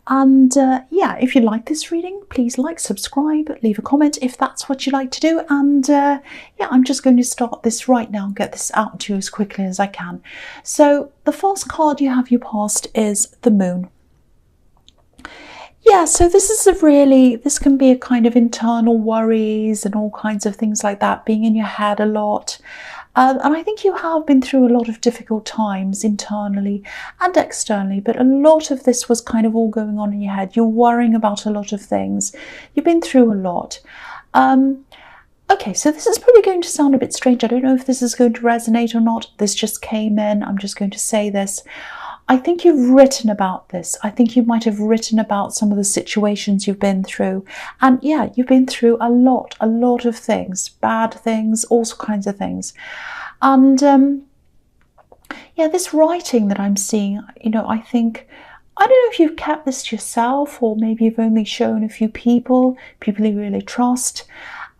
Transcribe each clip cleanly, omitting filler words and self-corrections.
And yeah, if you like this reading, please like, subscribe, leave a comment if that's what you like to do. And yeah, I'm just going to start this right now and get this out to you as quickly as I can. So the first card you have passed is the Moon. Yeah, so this can be a kind of internal worries and all kinds of things like that, being in your head a lot. And I think you have been through a lot of difficult times internally and externally, but a lot of this was kind of all going on in your head. You're worrying about a lot of things. You've been through a lot. Okay, so this is probably going to sound a bit strange. I don't know if this is going to resonate or not. This just came in. I'm just going to say this. I think you've written about this. I think you might have written about some of the situations you've been through. And yeah, you've been through a lot of things, bad things, all kinds of things. And yeah, this writing that I'm seeing, I think, I don't know if you've kept this to yourself, or maybe you've only shown a few people you really trust.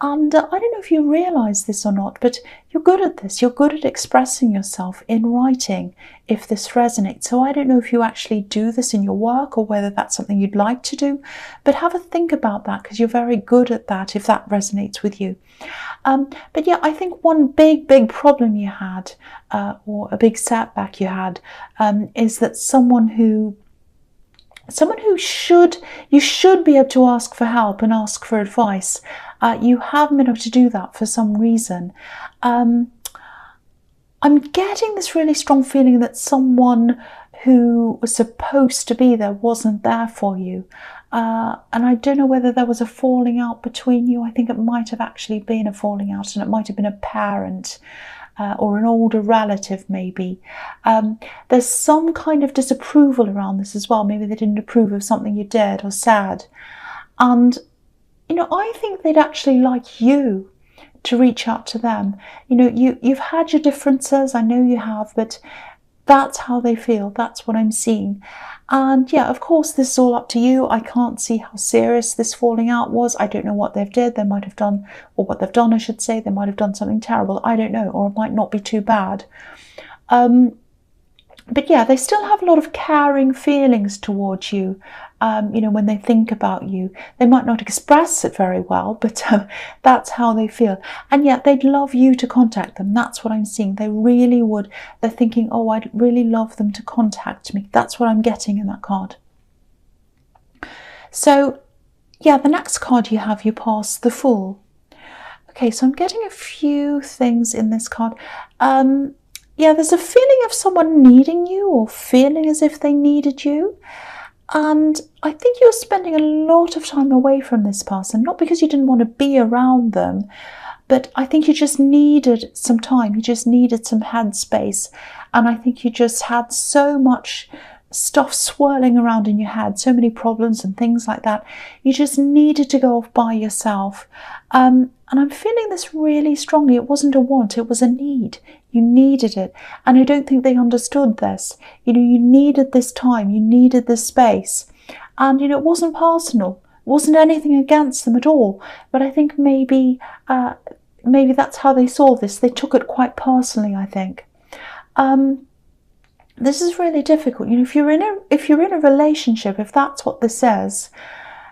And I don't know if you realize this or not, but you're good at this. You're good at expressing yourself in writing, if this resonates. So I don't know if you actually do this in your work or whether that's something you'd like to do, but have a think about that, because you're very good at that if that resonates with you. But yeah, I think one big problem you had, or a big setback you had, is that someone who you should be able to ask for help and ask for advice. You haven't been able to do that for some reason. I'm getting this really strong feeling that someone who was supposed to be there wasn't there for you. And I don't know whether there was a falling out between you. I think it might have actually been a falling out, and it might have been a parent. Or an older relative, maybe. There's some kind of disapproval around this as well. Maybe they didn't approve of something you did or said. And, I think they'd actually like you to reach out to them. You've had your differences, I know you have, but that's how they feel. That's what I'm seeing. And yeah, of course, this is all up to you. I can't see how serious this falling out was. I don't know what they've did. They might have done, or what they've done, I should say. They might have done something terrible. I don't know, or it might not be too bad. But yeah, they still have a lot of caring feelings towards you. When they think about you, they might not express it very well, but that's how they feel. And yet they'd love you to contact them. That's what I'm seeing. They really would. They're thinking, oh, I'd really love them to contact me. That's what I'm getting in that card. So yeah, the next card you pass the Fool. Okay, so I'm getting a few things in this card. Yeah, there's a feeling of someone needing you, or feeling as if they needed you. And I think you're spending a lot of time away from this person, not because you didn't want to be around them, but I think you just needed some time. You just needed some headspace. And I think you just had so much stuff swirling around in your head, so many problems and things like that. You just needed to go off by yourself. And I'm feeling this really strongly. It wasn't a want, it was a need. You needed it. And I don't think they understood this. You needed this time, you needed this space. And, it wasn't personal. It wasn't anything against them at all. But I think maybe that's how they saw this. They took it quite personally, I think. This is really difficult. If you're in a relationship, if that's what this says,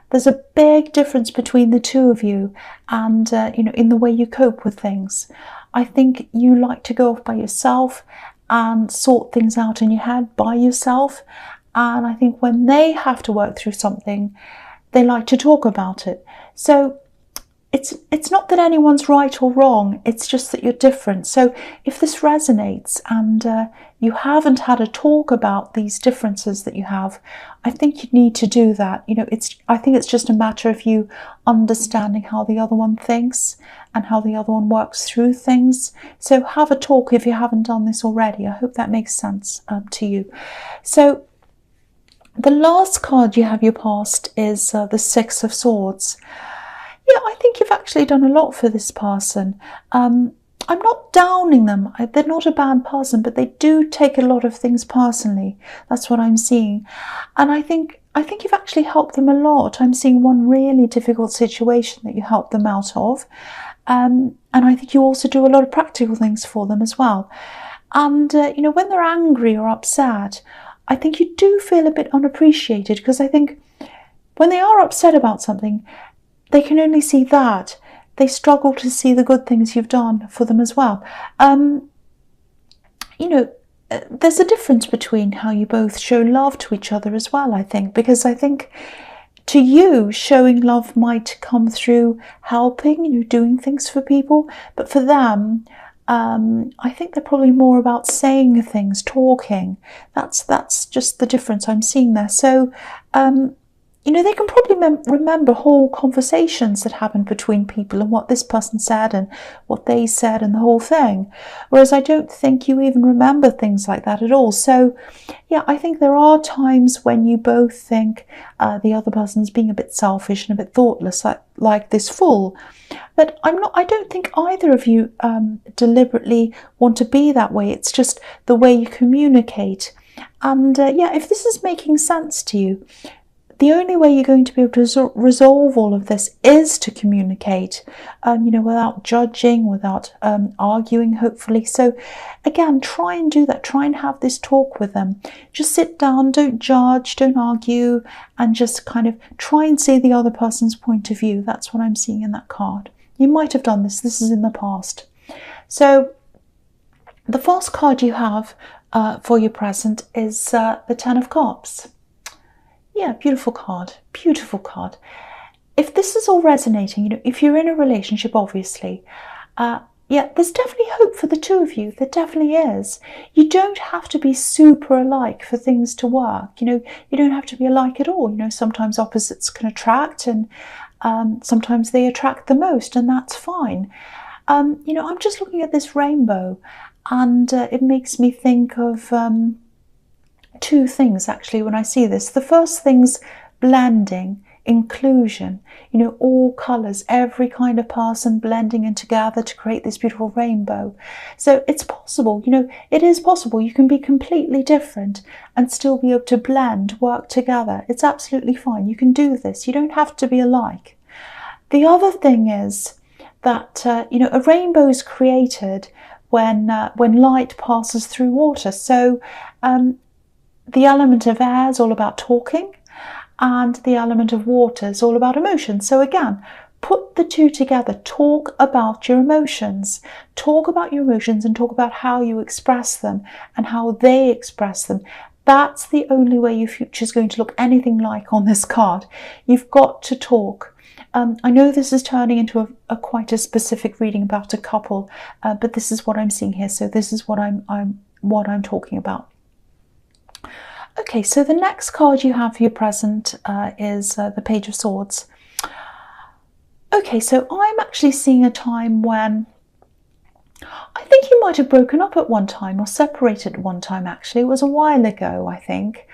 there's a big difference between the two of you, and in the way you cope with things. I think you like to go off by yourself and sort things out in your head by yourself. And I think when they have to work through something, they like to talk about it. So it's not that anyone's right or wrong, it's just that you're different. So if this resonates and you haven't had a talk about these differences that you have, I think you need to do that. I think it's just a matter of you understanding how the other one thinks and how the other one works through things. So have a talk if you haven't done this already. I hope that makes sense to you. So the last card you passed is the Six of Swords. Yeah, I think you've actually done a lot for this person. I'm not downing them. They're not a bad person, but they do take a lot of things personally. That's what I'm seeing. And I think you've actually helped them a lot. I'm seeing one really difficult situation that you helped them out of. And I think you also do a lot of practical things for them as well. And, when they're angry or upset, I think you do feel a bit unappreciated, because I think when they are upset about something, they can only see that. They struggle to see the good things you've done for them as well. You know, there's a difference between how you both show love to each other as well, I think, because I think to you, showing love might come through helping, you know, doing things for people, but for them, I think they're probably more about saying things, talking. That's just the difference I'm seeing there. So, you know, they can probably remember whole conversations that happened between people and what this person said and what they said and the whole thing. Whereas I don't think you even remember things like that at all. So, yeah, I think there are times when you both think the other person's being a bit selfish and a bit thoughtless, like this fool. But I don't think either of you deliberately want to be that way. It's just the way you communicate. And yeah, if this is making sense to you, the only way you're going to be able to resolve all of this is to communicate, you know, without judging, without arguing, hopefully. So again, try and do that. Try and have this talk with them. Just sit down, don't judge, don't argue, and just kind of try and see the other person's point of view. That's what I'm seeing in that card. You might have done this. This is in the past. So the first card you have for your present is the Ten of Cups. Yeah, beautiful card, beautiful card. If this is all resonating, you know, if you're in a relationship, obviously, yeah, there's definitely hope for the two of you. There definitely is. You don't have to be super alike for things to work. You know, you don't have to be alike at all. You know, sometimes opposites can attract, and sometimes they attract the most, and that's fine. You know, I'm just looking at this rainbow, and it makes me think of two things actually when I see this. The first thing's blending, inclusion, you know, all colours, every kind of person blending in together to create this beautiful rainbow. So it's possible, you know, it is possible. You can be completely different and still be able to blend, work together. It's absolutely fine. You can do this. You don't have to be alike. The other thing is that, you know, a rainbow is created when light passes through water. So the element of air is all about talking, and the element of water is all about emotion. So again, put the two together. Talk about your emotions. Talk about your emotions and talk about how you express them and how they express them. That's the only way your future is going to look anything like on this card. You've got to talk. I know this is turning into a quite a specific reading about a couple, but this is what I'm seeing here. So this is what I'm talking about. Okay, so the next card you have for your present is the Page of Swords. Okay, so I'm actually seeing a time when I think you might have broken up at one time or separated at one time, actually. It was a while ago, I think.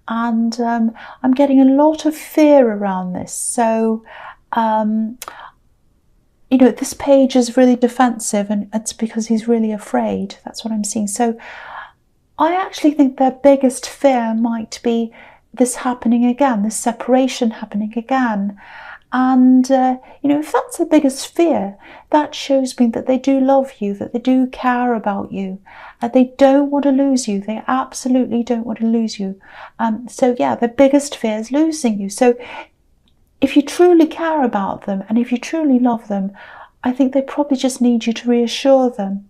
And I'm getting a lot of fear around this. So, you know, this page is really defensive, and it's because he's really afraid. That's what I'm seeing. So I actually think their biggest fear might be this happening again, this separation happening again. And, you know, if that's the biggest fear, that shows me that they do love you, that they do care about you. They don't want to lose you. They absolutely don't want to lose you. So, yeah, the biggest fear is losing you. So if you truly care about them and if you truly love them, I think they probably just need you to reassure them.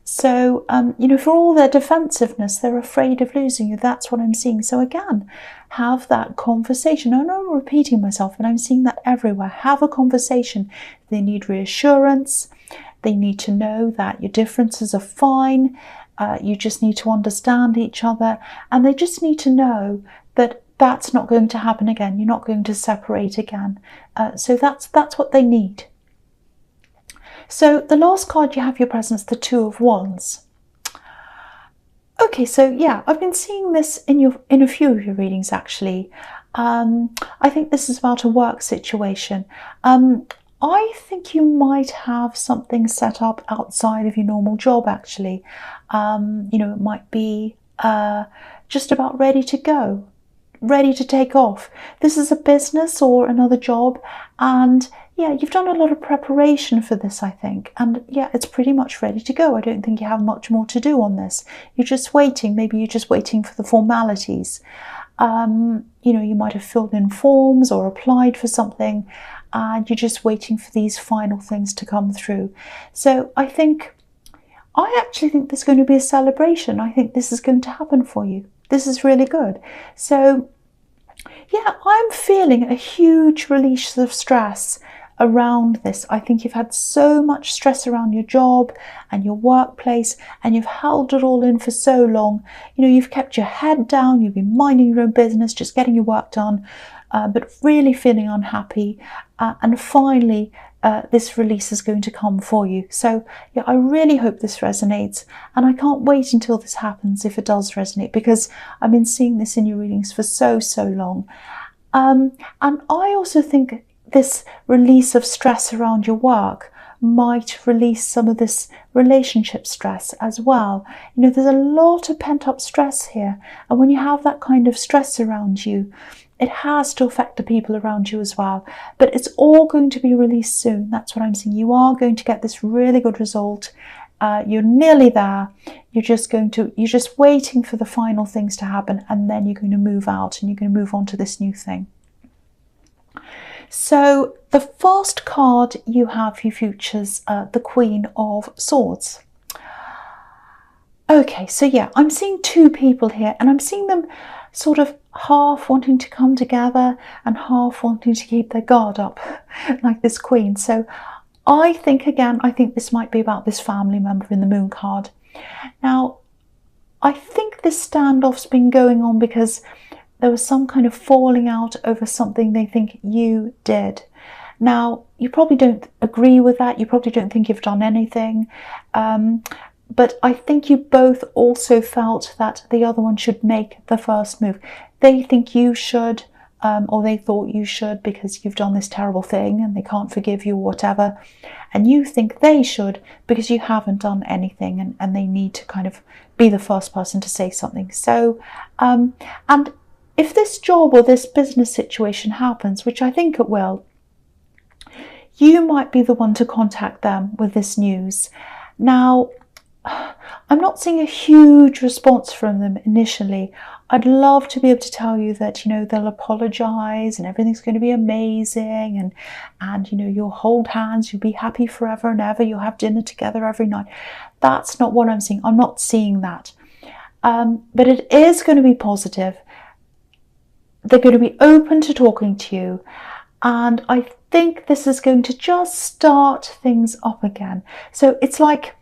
So, you know, for all their defensiveness, they're afraid of losing you. That's what I'm seeing. So again, have that conversation. I know I'm repeating myself, but I'm seeing that everywhere. Have a conversation. They need reassurance. They need to know that your differences are fine. You just need to understand each other. And they just need to know that that's not going to happen again. You're not going to separate again. So that's what they need. So the last card you have your presence, the Two of Wands. Okay, so yeah, I've been seeing this in a few of your readings actually. I think this is about a work situation. I think you might have something set up outside of your normal job actually. You know, it might be just about ready to go, ready to take off. This is a business or another job, and yeah, you've done a lot of preparation for this, I think. And yeah, it's pretty much ready to go. I don't think you have much more to do on this. You're just waiting. Maybe you're just waiting for the formalities. You know, you might have filled in forms or applied for something, and you're just waiting for these final things to come through. So I actually think there's going to be a celebration. I think this is going to happen for you. This is really good. So yeah, I'm feeling a huge release of stress around this. I think you've had so much stress around your job and your workplace, and you've held it all in for so long. You know, you've kept your head down, you've been minding your own business, just getting your work done, but really feeling unhappy. And finally, this release is going to come for you. So yeah, I really hope this resonates, and I can't wait until this happens, if it does resonate, because I've been seeing this in your readings for so long. And I also think this release of stress around your work might release some of this relationship stress as well. You know, there's a lot of pent-up stress here, and when you have that kind of stress around you, it has to affect the people around you as well. But it's all going to be released soon. That's what I'm saying. You are going to get this really good result. You're nearly there. You're just waiting for the final things to happen, and then you're going to move out and you're going to move on to this new thing. So the first card you have for your futures, the Queen of Swords. Okay, so yeah, I'm seeing two people here, and I'm seeing them sort of half wanting to come together and half wanting to keep their guard up, like this Queen. So I think this might be about this family member in the Moon card. Now, I think this standoff's been going on because there was some kind of falling out over something they think you did. Now, you probably don't agree with that. You probably don't think you've done anything. But I think you both also felt that the other one should make the first move. They think you should, or they thought you should, because you've done this terrible thing and they can't forgive you or whatever. And you think they should because you haven't done anything, and they need to kind of be the first person to say something. So, and if this job or this business situation happens, which I think it will, you might be the one to contact them with this news. Now, I'm not seeing a huge response from them initially. I'd love to be able to tell you that, you know, they'll apologize and everything's going to be amazing, and you know, you'll hold hands, you'll be happy forever and ever, you'll have dinner together every night. That's not what I'm seeing. I'm not seeing that. But it is going to be positive. They're going to be open to talking to you, and I think this is going to just start things up again. So it's like,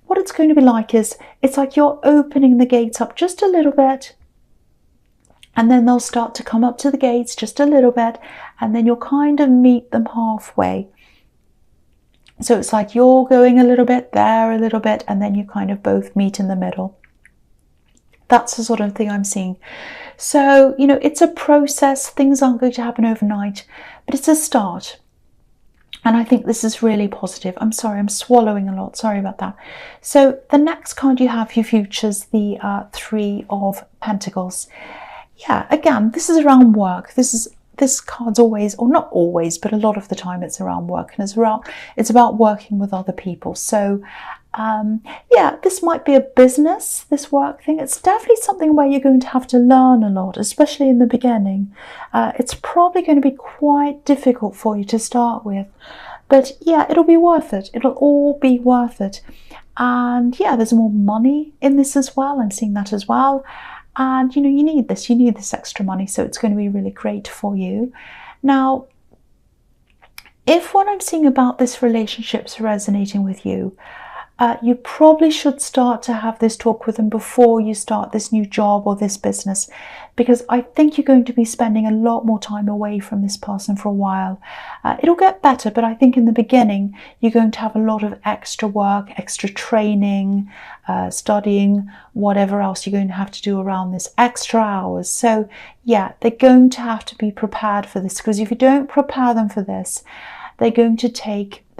what it's going to be like is, it's like you're opening the gates up just a little bit, and then they'll start to come up to the gates just a little bit, and then you'll kind of meet them halfway. So it's like you're going a little bit, there a little bit, and then you kind of both meet in the middle. That's the sort of thing I'm seeing. So, you know, it's a process. Things aren't going to happen overnight, but it's a start. And I think this is really positive. I'm sorry, I'm swallowing a lot. Sorry about that. So the next card you have, your futures, the Three of Pentacles. Yeah, again, this is around work. This card's always, or not always, but a lot of the time it's around work, and it's about working with other people. So yeah, this might be a business, this work thing. It's definitely something where you're going to have to learn a lot, especially in the beginning. It's probably going to be quite difficult for you to start with, but yeah, it'll be worth it. It'll all be worth it. And yeah, there's more money in this as well. I'm seeing that as well. And you know, you need this extra money, so it's going to be really great for you. Now, if what I'm seeing about this relationship's resonating with you, you probably should start to have this talk with them before you start this new job or this business, because I think you're going to be spending a lot more time away from this person for a while. It'll get better, but I think in the beginning you're going to have a lot of extra work, extra training, studying, whatever else you're going to have to do around this, extra hours. So yeah, they're going to have to be prepared for this, because if you don't prepare them for this, they're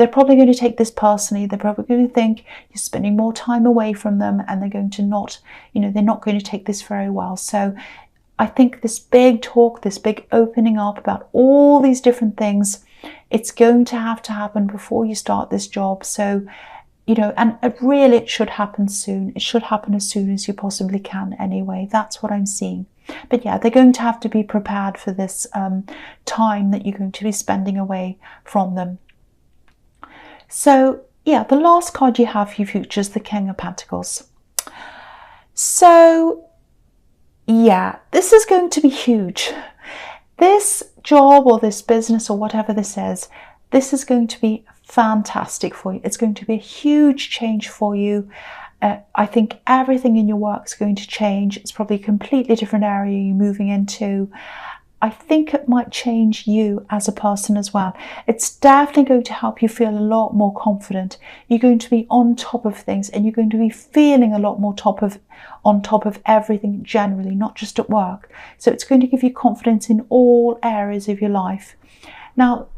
probably going to take this personally. They're probably going to think you're spending more time away from them, and they're going to not, you know, they're not going to take this very well. So I think this big talk, this big opening up about all these different things, It's going to have to happen before you start this job. So, you know, and really it should happen soon. It should happen as soon as you possibly can anyway. That's what I'm seeing. But yeah, they're going to have to be prepared for this time that you're going to be spending away from them. So yeah, the last card you have for your future is the King of Pentacles. So yeah, this is going to be huge. This job or this business or whatever this is going to be fantastic for you. It's going to be a huge change for you. I think everything in your work is going to change. It's probably a completely different area you're moving into. I think it might change you as a person as well. It's definitely going to help you feel a lot more confident. You're going to be on top of things, and you're going to be feeling a lot more on top of everything generally, not just at work. So it's going to give you confidence in all areas of your life. Now,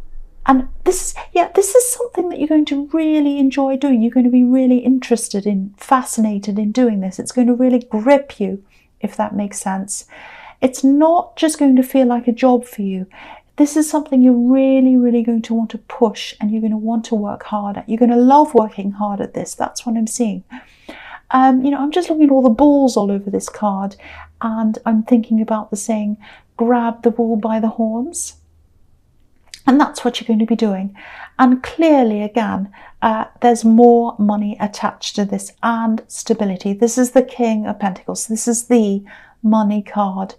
and this is something that you're going to really enjoy doing. You're going to be really interested in, fascinated in doing this. It's going to really grip you, if that makes sense. It's not just going to feel like a job for you. This is something you're really, really going to want to push, and you're going to want to work hard at. You're going to love working hard at this. That's what I'm seeing. You know, I'm just looking at all the balls all over this card, and I'm thinking about the saying, grab the bull by the horns. And that's what you're going to be doing. And clearly, again, there's more money attached to this and stability. This is the King of Pentacles. This is the money card.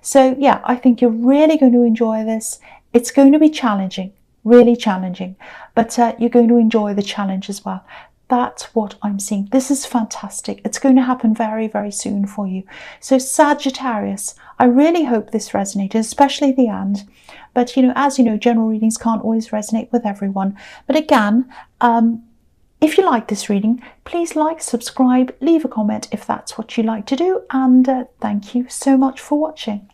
So yeah, I think you're really going to enjoy this. It's going to be challenging, really challenging, but you're going to enjoy the challenge as well. That's what I'm seeing. This is fantastic. It's going to happen very, very soon for you. So Sagittarius, I really hope this resonated, especially the end. But, you know, as you know, general readings can't always resonate with everyone. But again, if you like this reading, please like, subscribe, leave a comment if that's what you like to do. And thank you so much for watching.